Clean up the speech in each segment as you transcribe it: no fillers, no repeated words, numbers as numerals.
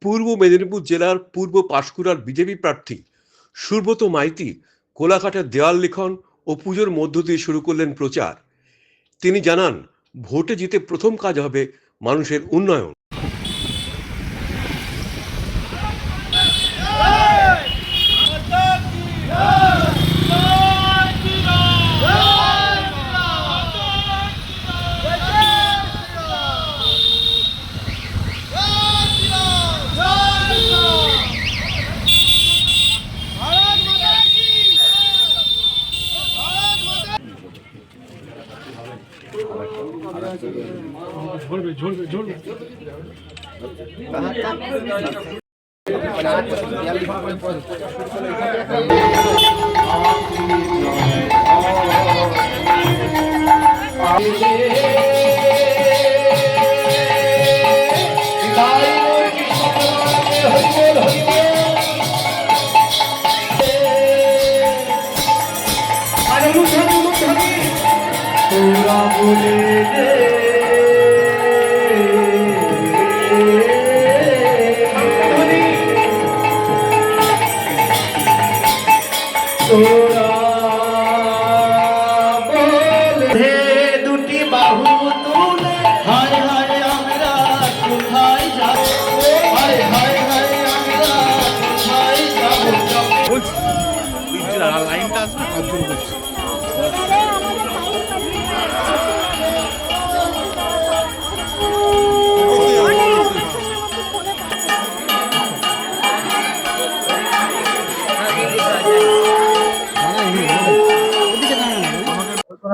পূর্ব মেদিনীপুর জেলার পূর্ব পাঁশকুড়ার বিজেপি প্রার্থী সুব্রত মাইতি কোলাঘাটের দেওয়াল লিখন ও পুজোর মধ্য দিয়ে শুরু করলেন প্রচার। তিনি জানান, ভোটে জিতে প্রথম কাজ হবে মানুষের উন্নয়ন।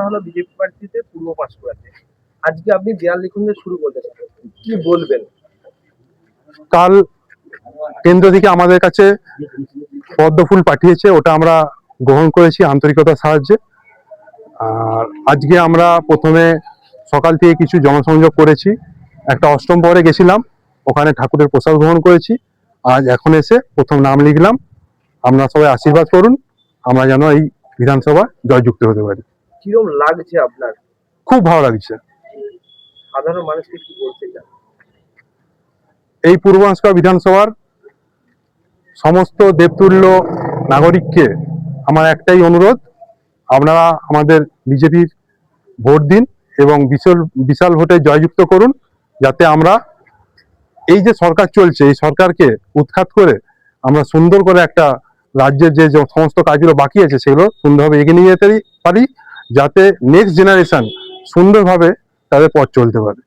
হলো বিজেপি প্রার্থীতে পূর্ব পাঁশকুড়াতে আজকে আপনি দেয়াল লিখন শুরু করতে কি বলবেন? কাল কেন্দ্র থেকে আমাদের কাছে পদ্ম ফুল পাঠিয়েছে, ওটা আমরা গ্রহণ করেছি আন্তরিকতার সাহায্যে। আর আজকে আমরা প্রথমে সকাল থেকে কিছু জনসংযোগ করেছি, একটা অষ্টম প্রহরে গেছিলাম, ওখানে ঠাকুরের প্রসাদ গ্রহণ করেছি। আজ এখন এসে প্রথম নাম লিখলাম। আপনারা সবাই আশীর্বাদ করুন, আমরা যেন এই বিধানসভা জয়যুক্ত হতে পারি। কিরকম লাগছে আপনার? খুব ভালো লাগছে। সাধারণ মানুষকে কি বলতে চান? এই পূর্ব পাঁশকুড়া বিধানসভার সমস্ত দেবতুল্য নাগরিককে আমার একটাই অনুরোধ, আপনারা আমাদের বিজেপির ভোট দিন এবং বিশাল ভোটে জয়যুক্ত করুন, যাতে আমরা এই যে সরকার চলছে এই সরকারকে উৎখাত করে আমরা সুন্দর করে একটা রাজ্যের যে সমস্ত কাজগুলো বাকি আছে সেগুলো সুন্দরভাবে এগিয়ে নিয়ে যেতে পারি, যাতে নেক্সট জেনারেশন সুন্দরভাবে তাদের পথ চলতে পারে।